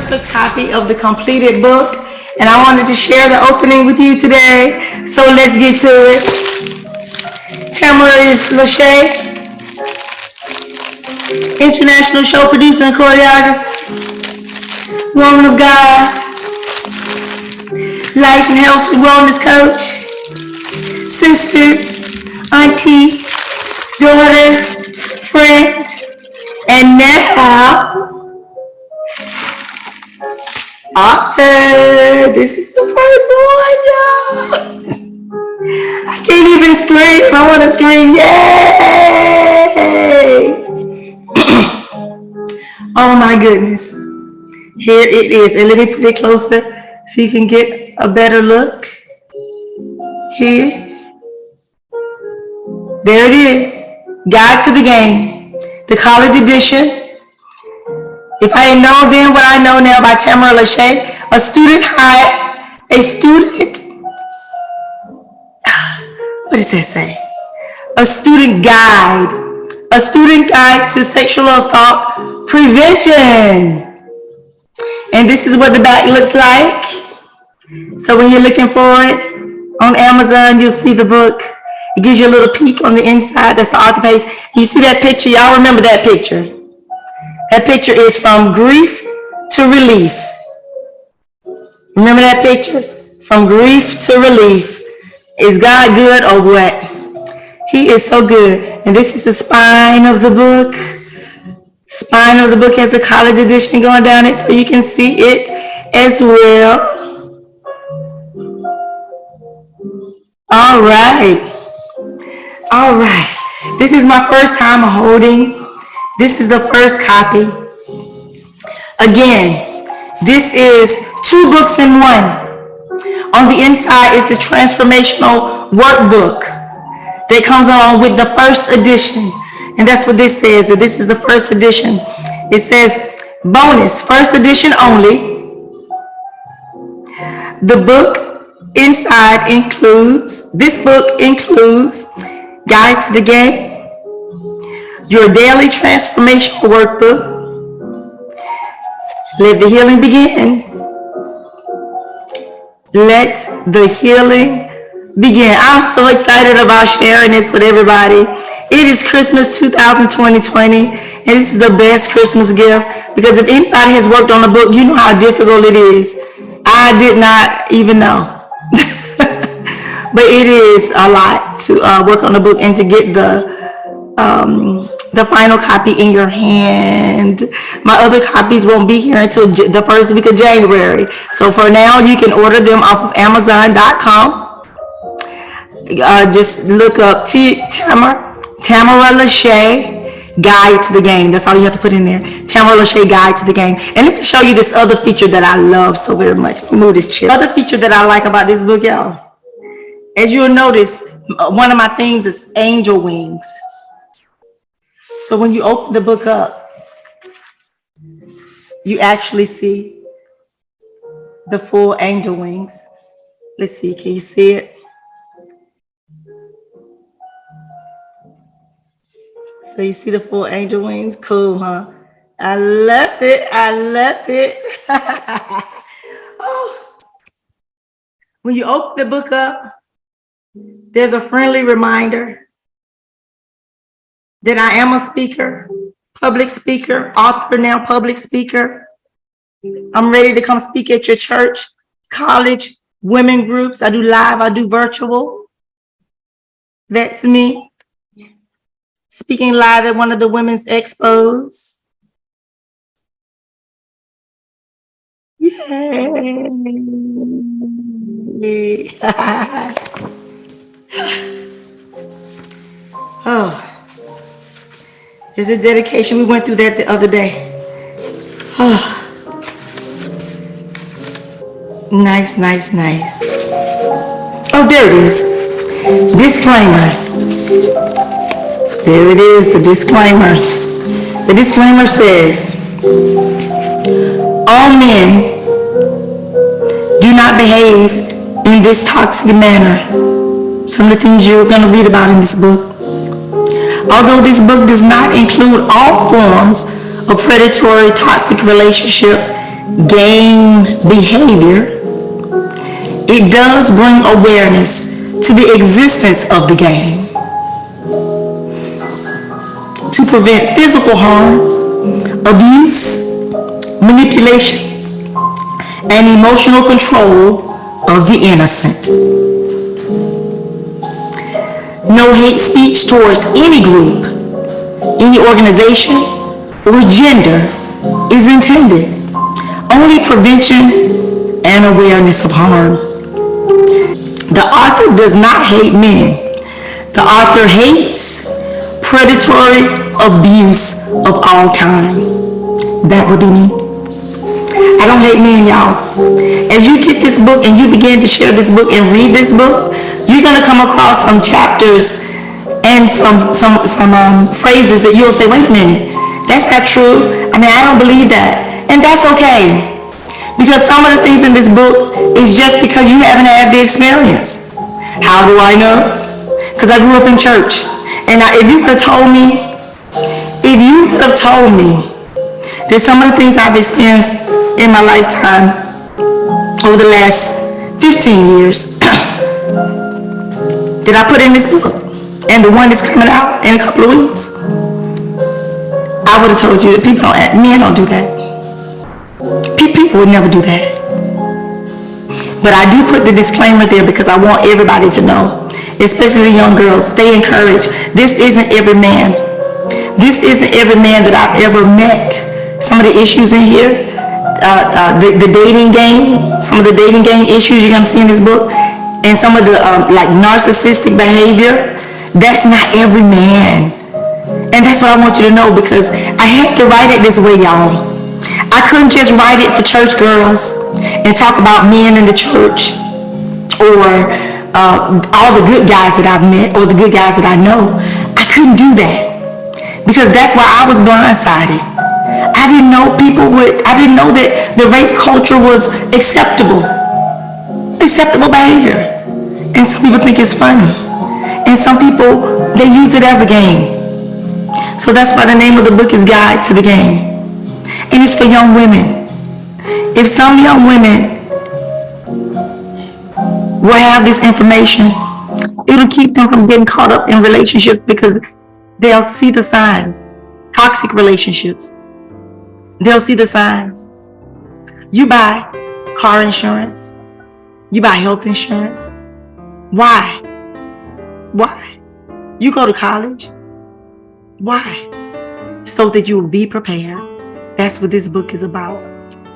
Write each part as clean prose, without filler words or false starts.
first copy of the completed book, and I wanted to share the opening with you today. So let's get to it. Tammara is Lachey, international show producer and choreographer, woman of God, life and health and wellness coach, sister, auntie, daughter, friend, and now author. This is the first one, y'all. I can't even scream. I want to scream, yay! Oh my goodness. Here it is. And let me put it closer so you can get a better look. Here. There it is. Guide to the Game. The college edition. If I had known then what I know now by Tammara Lachey, a student, what does that say? A student guide to sexual assault prevention. And this is what the back looks like. So when you're looking for it on Amazon, you'll see the book. It gives you a little peek on the inside. That's the author page. You see that picture? Y'all remember that picture? That picture is From Grief to Relief. Remember that picture? From Grief to Relief. Is God good or what? He is so good. And this is the spine of the book. Spine of the book has a college edition going down it so you can see it as well. All right. All right. This is my first time holding. This is the first copy. Again, this is 2 books in 1. On the inside, it's a transformational workbook that comes along with the first edition. And that's what this says. This is the first edition. It says, bonus, first edition only. The book inside includes, this book includes Guide to the Game, your daily transformational workbook, Let the Healing Begin. Let the healing begin. I'm so excited about sharing this with everybody. It is Christmas 2020, and this is the best Christmas gift because if anybody has worked on a book, you know how difficult it is. I did not even know. But it is a lot to work on a book and to get the final copy in your hand. My other copies won't be here until the first week of January. So for now, you can order them off of Amazon.com. Just look up Tammara Lachey Guide to the Game. That's all you have to put in there. Tammara Lachey Guide to the Game. And let me show you this other feature that I love so very much. Let me move this chair. Other feature that I like about this book, y'all. As you'll notice, one of my things is angel wings. So when you open the book up, you actually see the full angel wings. Let's see, can you see it? So you see the full angel wings? Cool, huh? I love it, I love it. Oh. When you open the book up, there's a friendly reminder that I am a speaker, public speaker, author now, public speaker. I'm ready to come speak at your church, college, women groups. I do live, I do virtual. That's me. Speaking live at one of the women's expos. Yay. Oh. There's a dedication. We went through that the other day. Oh. Nice, nice, nice. Oh, there it is. Disclaimer. There it is, the disclaimer. The disclaimer says, all men do not behave in this toxic manner. Some of the things you're going to read about in this book. Although this book does not include all forms of predatory, toxic relationship, game behavior, it does bring awareness to the existence of the game to prevent physical harm, abuse, manipulation, and emotional control of the innocent. No hate speech towards any group, any organization, or gender is intended. Only prevention and awareness of harm. The author does not hate men. The author hates predatory abuse of all kind. That would be me. I don't hate men, y'all. As you get this book and you begin to share this book and read this book, you're going to come across some chapters and some phrases that you'll say, wait a minute, that's not true. I mean, I don't believe that. And that's okay. Because some of the things in this book is just because you haven't had the experience. How do I know? Because I grew up in church. And if you would have told me that some of the things I've experienced in my lifetime over the last 15 years that I put in this book and the one that's coming out in a couple of weeks, I would have told you that men don't do that. People would never do that. But I do put the disclaimer there because I want everybody to know, especially the young girls, stay encouraged. This isn't every man. This isn't every man that I've ever met. Some of the issues in here, the dating game, some of the dating game issues you're going to see in this book, and some of the like narcissistic behavior, that's not every man. And that's what I want you to know, because I had to write it this way, y'all. I couldn't just write it for church girls and talk about men in the church or all the good guys that I've met or the good guys that I know. I couldn't do that because that's why I was blindsided. I didn't know that the rape culture was acceptable behavior. And some people think it's funny. And some people, they use it as a game. So that's why the name of the book is Guide to the Game. And it's for young women. If some young women will have this information, it'll keep them from getting caught up in relationships because they'll see the signs. Toxic relationships. They'll see the signs. You buy car insurance. You buy health insurance. Why? You go to college. Why? So that you will be prepared. That's what this book is about.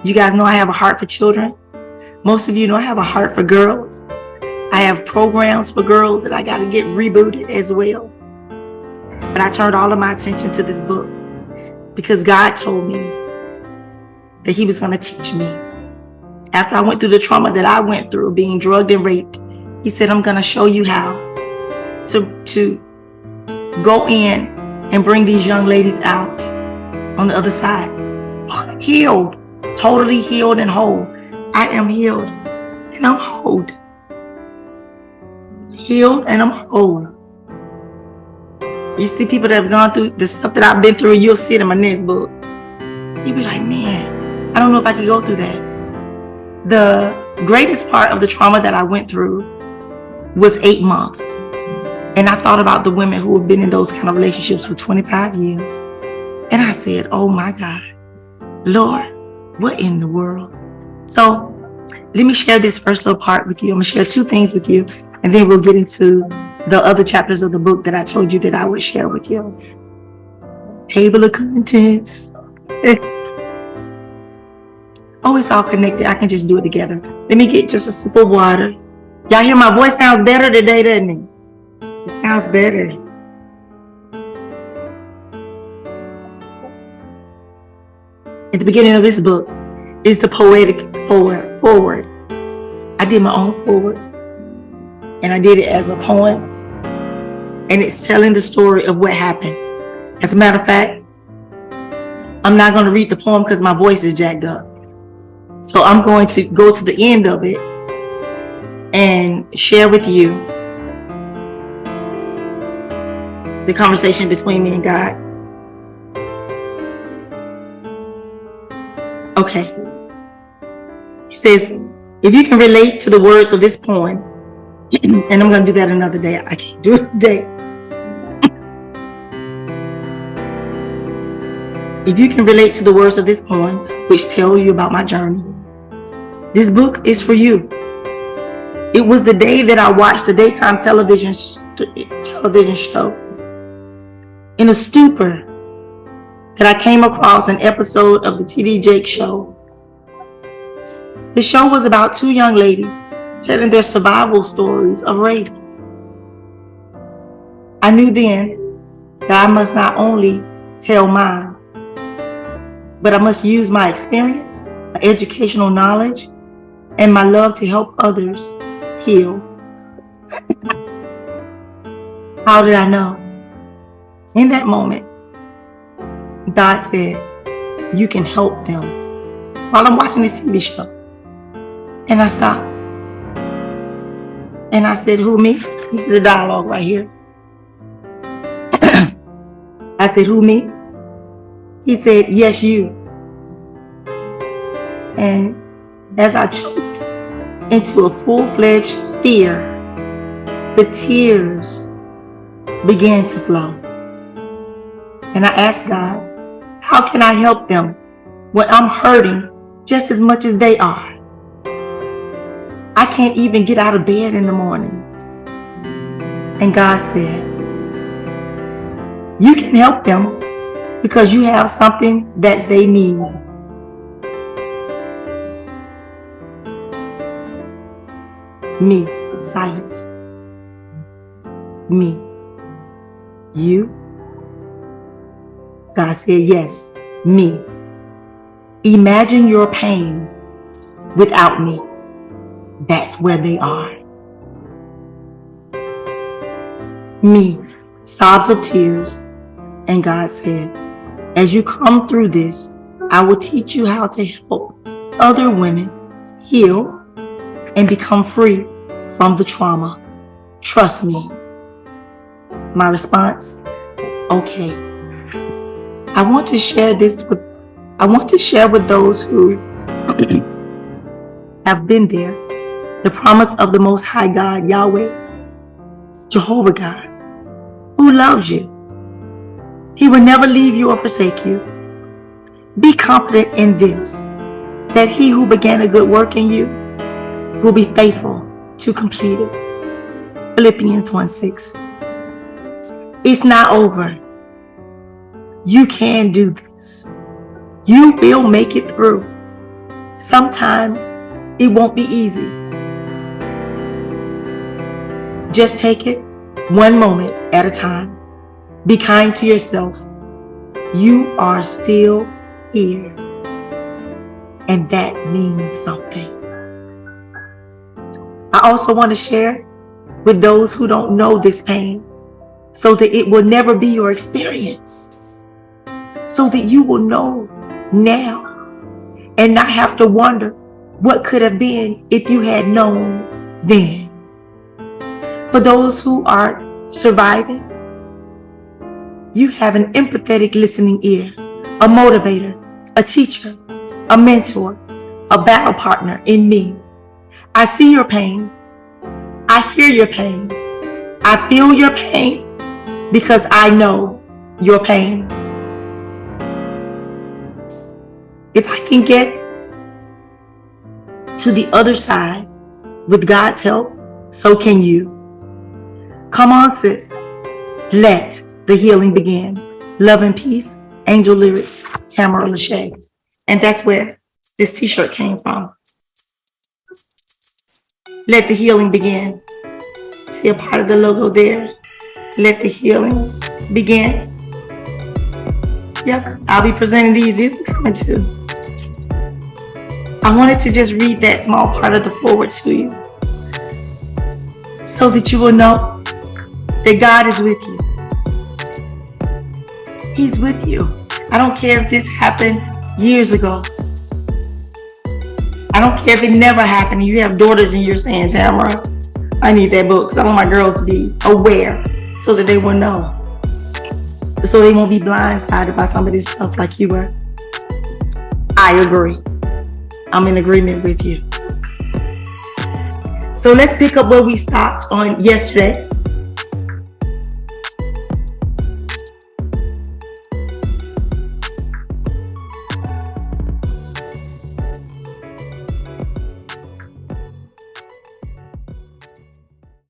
You guys know I have a heart for children. Most of you know I have a heart for girls. I have programs for girls that I got to get rebooted as well. But I turned all of my attention to this book because God told me that He was going to teach me. After I went through the trauma that I went through, being drugged and raped, He said, I'm going to show you how to go in and bring these young ladies out on the other side. Healed, totally healed and whole. I am healed and I'm whole. Healed and I'm whole. You see people that have gone through the stuff that I've been through, you'll see it in my next book. You'll be like, man, I don't know if I could go through that. The greatest part of the trauma that I went through was 8 months. And I thought about the women who have been in those kind of relationships for 25 years. And I said, oh my God, Lord, what in the world? So let me share this first little part with you. I'm going to share 2 things with you, and then we'll get into the other chapters of the book that I told you that I would share with you. Table of contents. Oh, it's all connected. I can just do it together. Let me get just a sip of water. Y'all hear my voice sounds better today, doesn't it? It sounds better. At the beginning of this book is the poetic foreword. I did my own foreword, and I did it as a poem, and it's telling the story of what happened. As a matter of fact, I'm not going to read the poem because my voice is jacked up. So I'm going to go to the end of it and share with you the conversation between me and God. Okay. He says, if you can relate to the words of this poem, and I'm going to do that another day. I can't do it today. If you can relate to the words of this poem, which tell you about my journey, this book is for you. It was the day that I watched a daytime television show in a stupor that I came across an episode of the T.D. Jakes show. The show was about two young ladies telling their survival stories of rape. I knew then that I must not only tell mine, but I must use my experience, my educational knowledge, and my love to help others heal. How did I know? In that moment, God said, you can help them, while I'm watching this TV show. And I stopped. And I said, who, me? This is the dialogue right here. I said, who, me? He said, yes, you. And as I choked into a full-fledged fear, the tears began to flow. And I asked God, how can I help them when I'm hurting just as much as they are? I can't even get out of bed in the mornings. And God said, you can help them because you have something that they need. Me, silence. Me, you. God said, yes, me. Imagine your pain without me. That's where they are. Me, sobs of tears. And God said, as you come through this, I will teach you how to help other women heal and become free from the trauma. Trust me. My response, okay. I want to share with those who have been there, the promise of the Most High God, Yahweh, Jehovah God, who loves you. He will never leave you or forsake you. Be confident in this, that he who began a good work in you will be faithful to complete it. Philippians 1:6. It's not over. You can do this. You will make it through. Sometimes it won't be easy. Just take it one moment at a time. Be kind to yourself. You are still here. And that means something. I also want to share with those who don't know this pain so that it will never be your experience. So that you will know now and not have to wonder what could have been if you had known then. For those who are surviving, you have an empathetic listening ear, a motivator, a teacher, a mentor, a battle partner in me. I see your pain. I hear your pain. I feel your pain because I know your pain. If I can get to the other side with God's help, so can you. Come on, sis. Let the healing begin. Love and peace. Angel Lyrics, Tammara Lachey. And that's where this t-shirt came from. Let the healing begin. See a part of the logo there? Let the healing begin. Yep, I'll be presenting these. These are coming too. I wanted to just read that small part of the foreword to you so that you will know that God is with you. He's with you. I don't care if this happened years ago. I don't care if it never happened and you have daughters and you're saying, Tammara, I need that book because I want my girls to be aware so that they will know. So they won't be blindsided by some of this stuff like you were. I agree. I'm in agreement with you. So let's pick up where we stopped on yesterday.